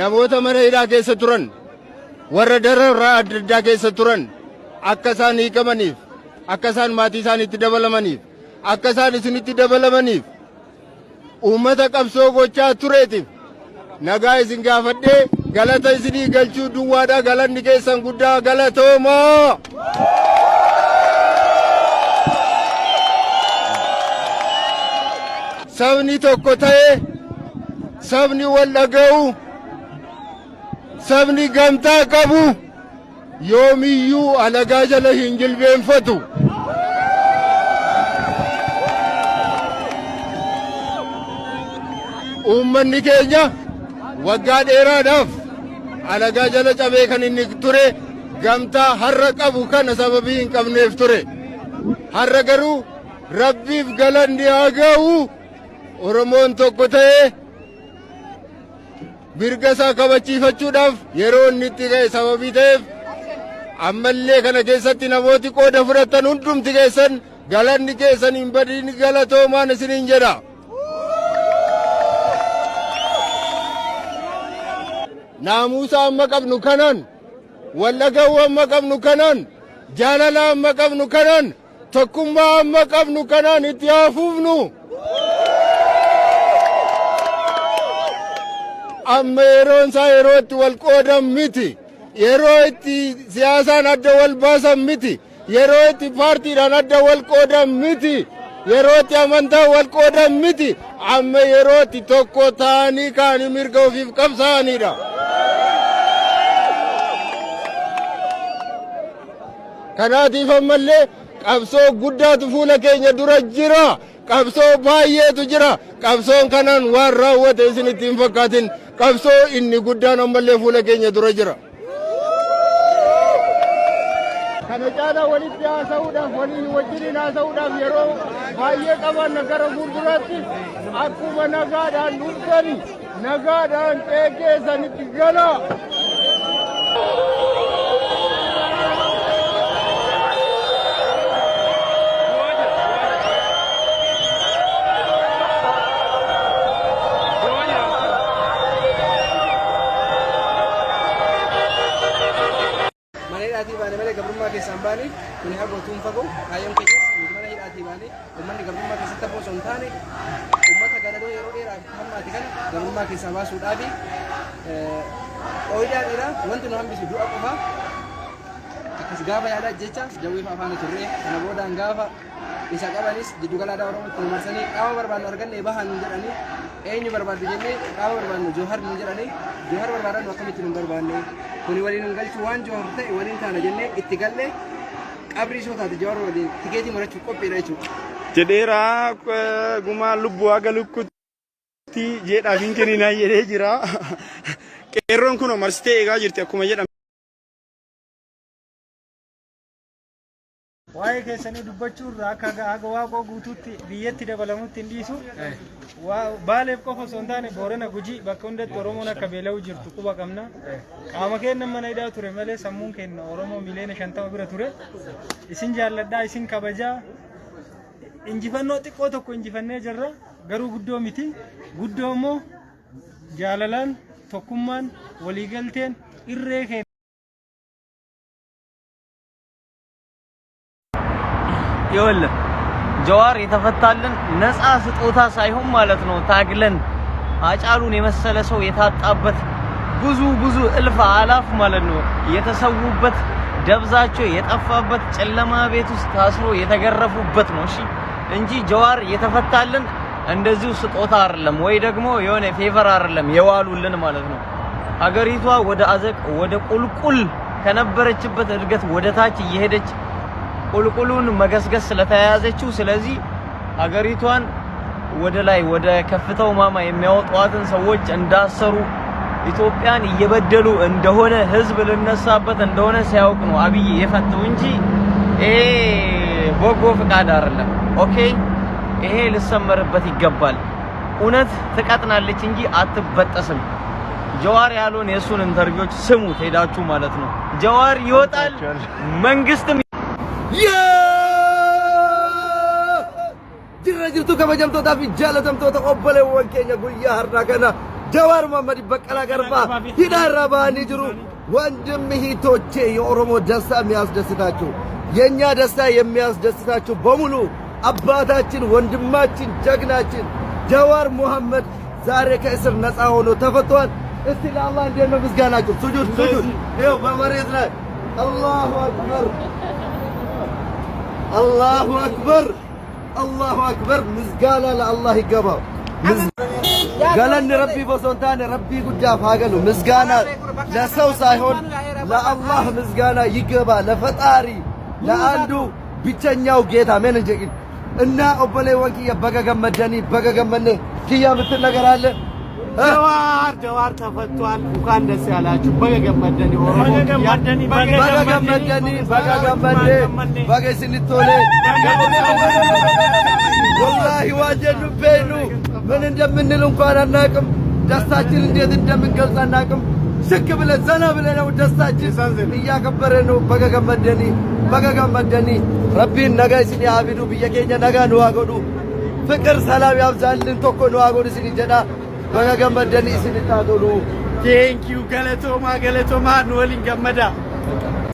namoota mana hidhaa keessa turan warra dararraa adda addaa keessa turan akka isaan hiikamaniif akka isaan maatii isaaniitti dabalamaniif akka isaan isinitti dabalamaniif uummata qabsoo gochaa tureetiif nagaa isin gaafadhee galata isinii galchuu duwwaadha. Galanni keessan guddaa galatoomaa. Sabni tokko ta'ee sabni wal dhaga'u sabni gamtaa qabu yoomiyyuu alagaa jala hin jilbeenfatu. Uummanni keenya waggaa dheeraadhaaf alagaa jala cabee kan inni ture gamtaa har'a qabu kana sababii hin qabneef ture. Har'a garuu rabbiif galanni haa ga'u. Oromoon tokko ta'ee mirga isaa kabachiifachuudhaaf yeroo inni itti ga'e sababii ta'eef ammallee kana keessatti namooti qooda fudhatan hundumti keessan galanni keessan hin badin galatoomaan isiniin jedha. Naamusa amma qabnu kanan wallagawwa amma qabnu kanan jaalala amma qabnu kanan tokkummaa amma qabnu kanan itti hafuufnu. Amma yeroon isaa yeroo itti wal qoodan miti. Yeroo itti siyaasaan adda wal baasan miti. Yeroo itti paartiidhaan adda wal qoodan miti. Yeroo itti amantaan wal qoodan miti. Amma yeroo itti tokko ta'anii kaanii mirga ofiif qabsaa'anidha. Kanaatiif ammallee qabsoo guddaatu fuula keenya dura jira. Qabsoo baay'eetu jira. Qabsoon kanaan waan raawwate isin ittiin fakkaatin. Qabsoo inni guddaan ammallee fuula keenya dura jira. Kana caalaa walitti haasa'uudhaaf walii wajjiniin haasa'uudhaaf yeroo baay'ee qaban gara fuulduraatti akkuma nagaadhaan dhuftani nagaadhaan qeeqeessanitti gala. Gabrummaa keessaan baanii kun haa gootuun fagoo kaayyoon keenyas mana hidhaatii baanii uummanni gabrummaa keessatti hafuu osoo hin taane uummata gadadoo yeroo dheeraaf hammaate kana gabrummaa keessaa baasuudhaaf ooyidaadhiidha wanti nu hambisu du'a qofa akkas gaafa yaadaa jecha jawwiifa afaan turree kana boodaan gaafa isa qabanis jiddugala aadaa Oromootti nu marsanii qaama barbaannu arganne bahan nu jedhanii eenyu barbaaddu jennee qaama barbaannu Joohar nu jedhanii Joohar barbaadannu akkamitti nu barbaanne kuni waliin galchuu waan Joohar ta'e waliin taana jennee itti galle qabrii soo taate Joohar waliin tikeetii murachuuf qophiidha jechuudha. Jedheera gumaa lubbuu haga lukkutti jedhaaf hin kenninaa jedhee jira. Qeerroon kun marsitee eegaa jirti akkuma jedhamu. Waa'ee keessanii dubbachuun akka waaqoo guutuutti biyyatti dabalamutti hin dhiisu. Baaleef qofa osoo hin taane Boorana Gujii bakka hundatti Oromoon akka beela'u jirtu quba qabna. Qaama keenya mana hidhaa ture malee sammuun keenya Oromoo miliyoona 50 bira ture. Isin jaalladhaa isin kabajaa. Injifannoo xiqqoo tokko injifannee jirra garuu guddoo miti. Guddoo immoo jaalalaan tokkummaan waliigalteen irree keenya. ይኸውልህ ጀዋር የተፈታልን ነፃ ስጦታ ሳይሆን ማለት ነው ታግለን አጫሉን የመሰለ ሰው የታጣበት ብዙ እልፍ አላፍ ማለት ነው የተሰዉበት ደብዛቸው የጠፋበት ጨለማ ቤት ውስጥ ታስሮ የተገረፉበት ነው። እሺ እንጂ ጀዋር የተፈታልን እንደዚሁ ስጦታ አይደለም ወይ ደግሞ የሆነ ፌቨር አይደለም የዋሉልን ማለት ነው። ሀገሪቷ ወደ አዘቅ ወደ ቁልቁል ከነበረችበት እድገት ወደ ታች እየሄደች ቁልቁሉን መገስገስ ስለተያያዘችው ስለዚህ ሀገሪቷን ወደ ላይ ወደ ከፍታው ማማ የሚያወጧትን ሰዎች እንዳሰሩ ኢትዮጵያን እየበደሉ እንደሆነ ህዝብ ልነሳበት እንደሆነ ሲያውቅ ነው አብይ የፈተው እንጂ በጎ ፍቃድ አይደለም። ኦኬ ይሄ ልሰመርበት ይገባል። እውነት ትቀጥናለች እንጂ አትበጠስም። ጀዋር ያሉን የሱን ኢንተርቪዎች ስሙት ሄዳችሁ ማለት ነው። ጀዋር ይወጣል መንግስትም Jirra jirtu kabajamtootaa fi jaalatamtoota obboleewwan keenya guyyaa har'aa kana ጀዋር መሐመድ በቀላ ገርባ ሂዳራባኒ ጅሩ ወንድም እህቶቼ የኦሮሞ ደስታ የሚያስደስታችሁ የኛ ደስታ የሚያስደስታችሁ በሙሉ አባታችን ወንድማችን ጀግናችን ጀዋር መሐመድ ዛሬ ከእስር ነፃ ሆኖ ተፈቷል። እስቲ ለአላህ እንዴት ነው ምስጋናችሁ? ሱጁድ ይኸው በመሬት ላይ አላሁ አክበር አላሁ አክበር አላሁ አክበር። ምስጋና ለአላህ ይገባው። ገለን ረቢ በሶንታን ረቢ ጉዳፍ አገሉ ምስጋና ለሰው ሳይሆን ለአላህ ምስጋና ይገባ። ለፈጣሪ ለአንዱ ብቸኛው ጌታ ምን እንጂ እና ኦበሌ ወንኪያ በገገመደኒ በገገመነ ኪያ ምትል ነገር አለ። ጀዋር ተፈቷል። እንኳን ደስ ያላችሁ። በገገመደኒ ኦሮሞ በገገመደ በገስንቶሌ ወላሂ ዋጀኑ በይኑ ምን እንደምንል እንኳን አናቅም። ደስታችን እንዴት እንደምንገልጽ አናቅም። ሽክ ብለን ዘና ብለን ነው ደስታችን እያከበረን ነው። በገገመደኒ ረቢን ነጋ ሲኒ አቢዱ ብየኬኛ ነጋ ነው አጎዱ ፍቅር ሰላም ያብዛልን ቶኮ ነው አጎዱ ሲኒ ጀዳ በገገመደኒ ሲኒ ታጎዱ ቴንኪዩ ገለቶማ ነው ወሊን ገመዳ